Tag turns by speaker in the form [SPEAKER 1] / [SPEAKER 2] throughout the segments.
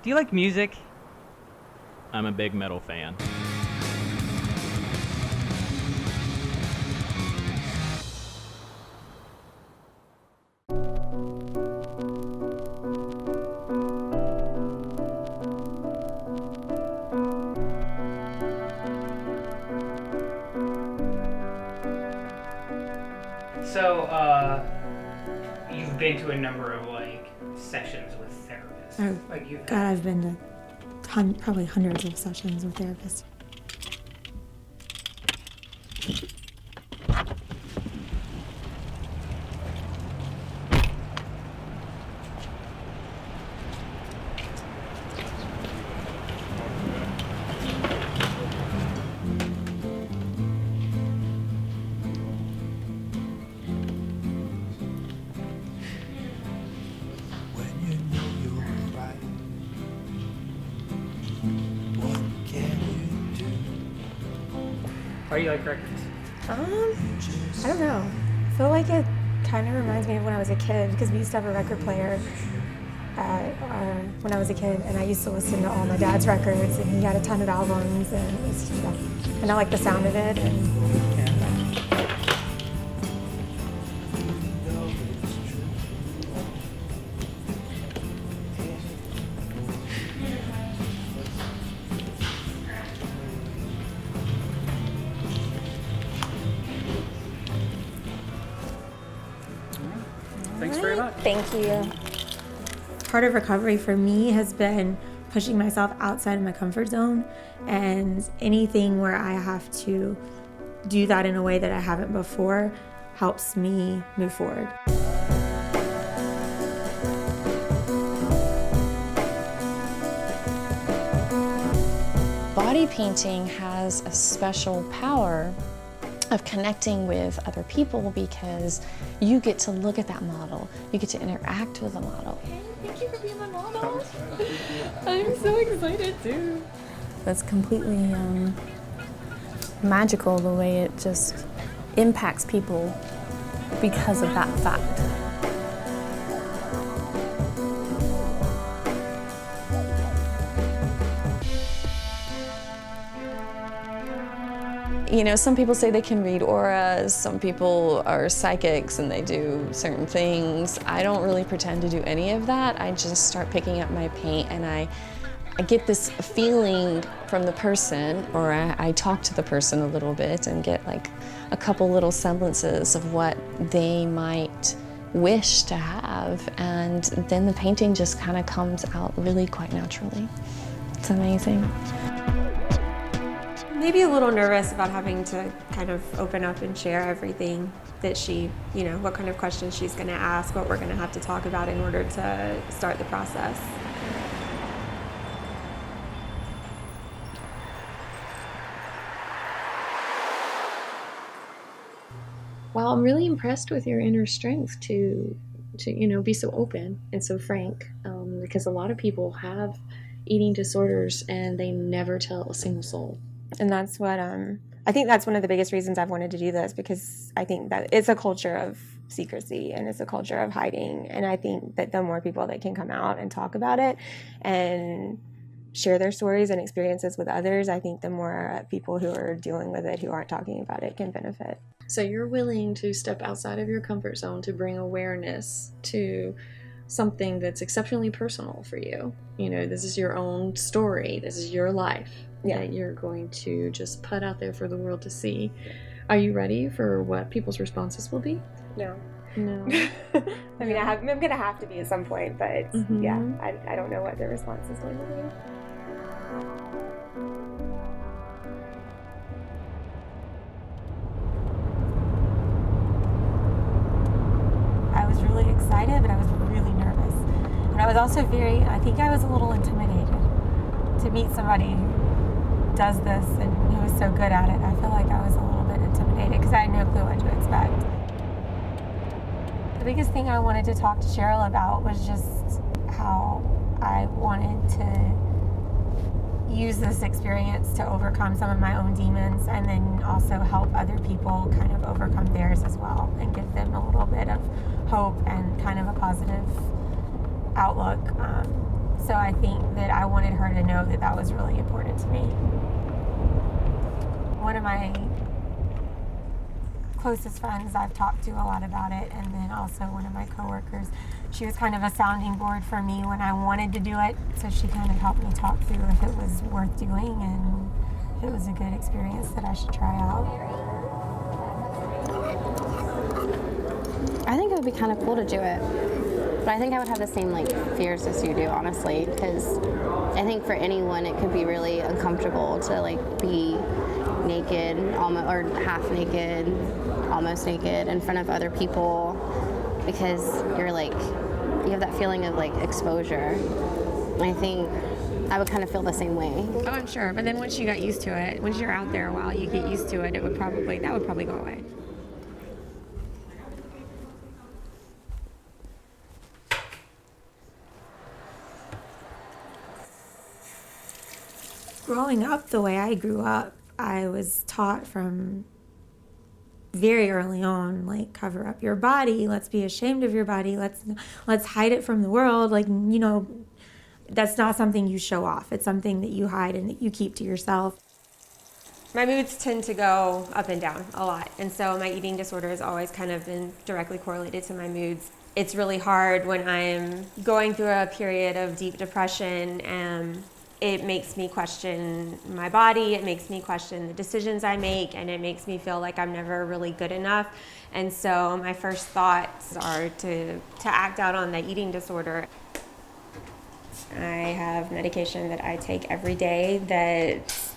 [SPEAKER 1] Do you like music? I'm a big metal fan.
[SPEAKER 2] So, you've been to a number of like sessions with therapists.
[SPEAKER 3] Oh,
[SPEAKER 2] like you've
[SPEAKER 3] God, I've been to probably hundreds of sessions with therapists.
[SPEAKER 2] Why do you like records?
[SPEAKER 3] I don't know. I feel like it kind of reminds me of when I was a kid, because we used to have a record player when I was a kid, and I used to listen to all my dad's records, and he had a ton of albums, and I like the sound of it.
[SPEAKER 2] Thanks very much.
[SPEAKER 3] Thank you. Part of recovery for me has been pushing myself outside of my comfort zone, and anything where I have to do that in a way that I haven't before helps me move forward.
[SPEAKER 4] Body painting has a special power of connecting with other people because you get to look at that model, you get to interact with the model. Hey, thank you for being my model. I'm so excited too. That's completely magical, the way it just impacts people because of that fact. You know, some people say they can read auras, some people are psychics and they do certain things. I don't really pretend to do any of that. I just start picking up my paint and I get this feeling from the person, or I talk to the person a little bit and get like a couple little semblances of what they might wish to have, and then the painting just kind of comes out really quite naturally. It's amazing.
[SPEAKER 3] Maybe a little nervous about having to kind of open up and share everything that she, you know, what kind of questions she's going to ask, what we're going to have to talk about in order to start the process.
[SPEAKER 4] Well, I'm really impressed with your inner strength to you know, be so open and so frank, because a lot of people have eating disorders and they never tell a single soul.
[SPEAKER 3] And that's what, I think that's one of the biggest reasons I've wanted to do this, because I think that it's a culture of secrecy and it's a culture of hiding. And I think that the more people that can come out and talk about it and share their stories and experiences with others, I think the more people who are dealing with it, who aren't talking about it, can benefit.
[SPEAKER 4] So you're willing to step outside of your comfort zone to bring awareness to something that's exceptionally personal for you. You know, this is your own story, this is your life.
[SPEAKER 3] Yeah.
[SPEAKER 4] That you're going to just put out there for the world to see. Are you ready for what people's responses will be?
[SPEAKER 3] No.
[SPEAKER 4] No.
[SPEAKER 3] I mean, I'm going to have to be at some point, but yeah, I don't know what the response is going to be. I was really excited, but I was really nervous. And I was also I think I was a little intimidated to meet somebody who does this and who is so good at it. I feel like I was a little bit intimidated because I had no clue what to expect. The biggest thing I wanted to talk to Cheryl about was just how I wanted to use this experience to overcome some of my own demons, and then also help other people kind of overcome theirs as well, and give them a little bit of hope and kind of a positive outlook So I think that I wanted her to know that that was really important to me. One of my closest friends, I've talked to a lot about it, and then also one of my coworkers, she was kind of a sounding board for me when I wanted to do it, so she kind of helped me talk through if it was worth doing and if it was a good experience that I should try out.
[SPEAKER 5] I think it would be kind of cool to do it, but I think I would have the same fears as you do, honestly, because I think for anyone it could be really uncomfortable to be naked, almost, or half naked, almost naked in front of other people, because you're you have that feeling of exposure. And I think I would kind of feel the same way.
[SPEAKER 3] Oh, I'm sure, but then once you got used to it, once you're out there a while, you get used to it, that would probably go away. Growing up the way I grew up, I was taught from very early on, cover up your body, let's be ashamed of your body, let's hide it from the world. That's not something you show off. It's something that you hide and that you keep to yourself. My moods tend to go up and down a lot, and so my eating disorder has always kind of been directly correlated to my moods. It's really hard when I'm going through a period of deep depression, and it makes me question my body, it makes me question the decisions I make, and it makes me feel like I'm never really good enough. And so my first thoughts are to act out on the eating disorder. I have medication that I take every day that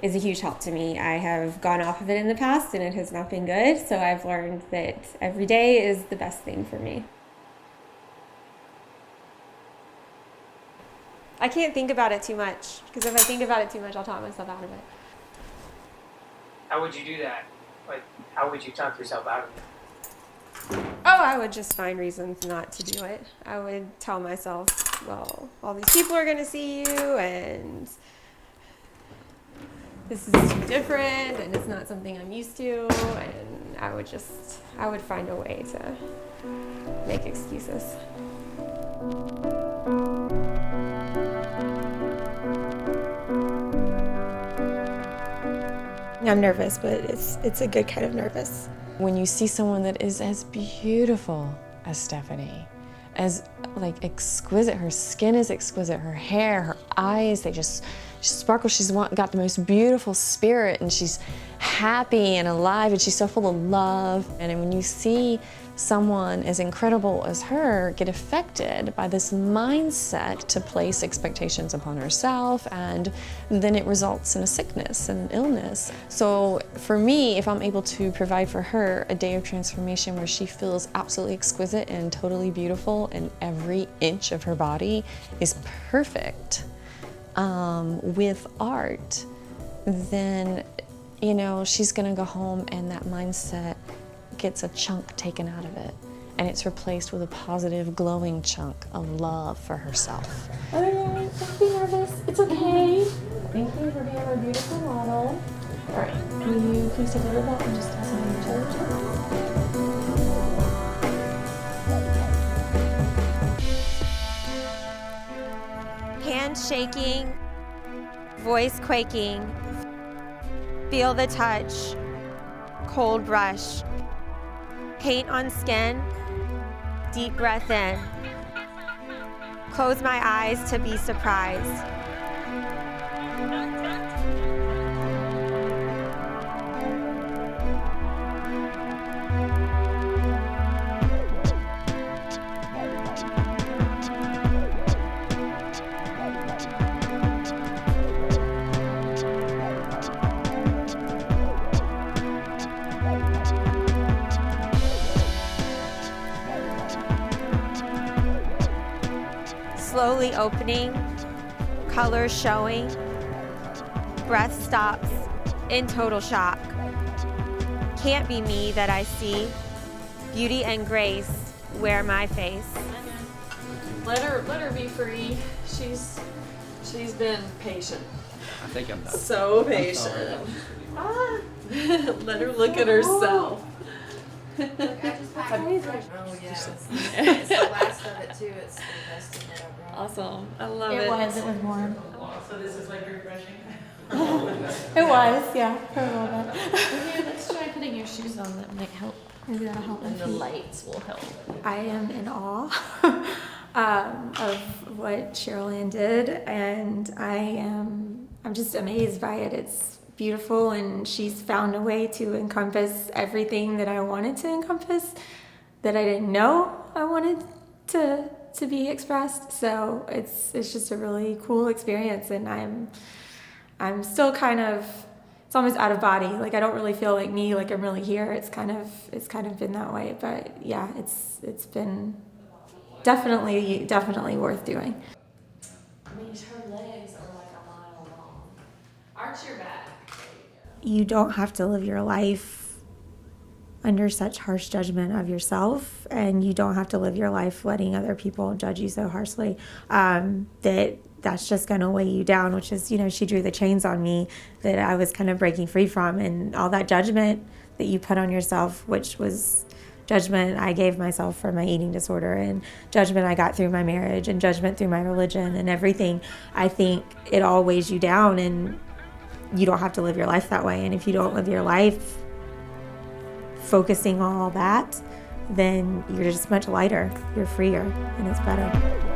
[SPEAKER 3] is a huge help to me. I have gone off of it in the past and it has not been good, so I've learned that every day is the best thing for me. I can't think about it too much, because if I think about it too much, I'll talk myself out of it.
[SPEAKER 2] How would you do that? How would you talk yourself out of it?
[SPEAKER 3] Oh, I would just find reasons not to do it. I would tell myself, well, all these people are going to see you, and this is too different, and it's not something I'm used to, and I would find a way to make excuses. I'm nervous, but it's a good kind of nervous.
[SPEAKER 4] When you see someone that is as beautiful as Stephanie, as exquisite, her skin is exquisite, her hair, her eyes, they just sparkle. She's got the most beautiful spirit, and she's happy and alive, and she's so full of love. And when you see someone as incredible as her get affected by this mindset to place expectations upon herself, and then it results in a sickness and illness. So for me, if I'm able to provide for her a day of transformation where she feels absolutely exquisite and totally beautiful, and every inch of her body is perfect with art, then she's gonna go home and that mindset gets a chunk taken out of it, and it's replaced with a positive, glowing chunk of love for herself. All right, don't be nervous. It's okay. Thank you for being our beautiful model. All right, will you please take a little bit and just toss it on your toe?
[SPEAKER 3] Hand shaking, voice quaking, feel the touch, cold rush. Paint on skin, deep breath in. Close my eyes to be surprised. Slowly opening, colors showing, breath stops, in total shock. Can't be me that I see, beauty and grace wear my face.
[SPEAKER 4] Let her be free. She's been patient.
[SPEAKER 1] I think I'm done.
[SPEAKER 4] So patient. Let her look at herself.
[SPEAKER 6] Look, I just put oh, yes. It's the last of it, too. It's the best in it. Awesome. I love
[SPEAKER 3] It
[SPEAKER 6] it.
[SPEAKER 3] was warm.
[SPEAKER 2] So this is like refreshing.
[SPEAKER 3] It was, yeah, for a little bit.
[SPEAKER 6] Here, let's try putting your shoes on. That might help.
[SPEAKER 3] Maybe that'll help.
[SPEAKER 6] And the lights will help.
[SPEAKER 3] I am in awe of what Cheryl Ann did, and I'm just amazed by it. It's beautiful, and she's found a way to encompass everything that I wanted to encompass that I didn't know I wanted to be expressed. So it's just a really cool experience, and I'm still kind of, it's almost out of body. Like I don't really feel like me, like I'm really here. It's kind of been that way, but yeah, it's been definitely worth doing.
[SPEAKER 6] I mean, her legs are like a mile long. Arch your back.
[SPEAKER 3] You don't have to live your life under such harsh judgment of yourself, and you don't have to live your life letting other people judge you so harshly that's just going to weigh you down, which is, she drew the chains on me that I was kind of breaking free from, and all that judgment that you put on yourself, which was judgment I gave myself for my eating disorder, and judgment I got through my marriage, and judgment through my religion and everything. I think it all weighs you down, and you don't have to live your life that way. And if you don't live your life focusing on all that, then you're just much lighter, you're freer, and it's better.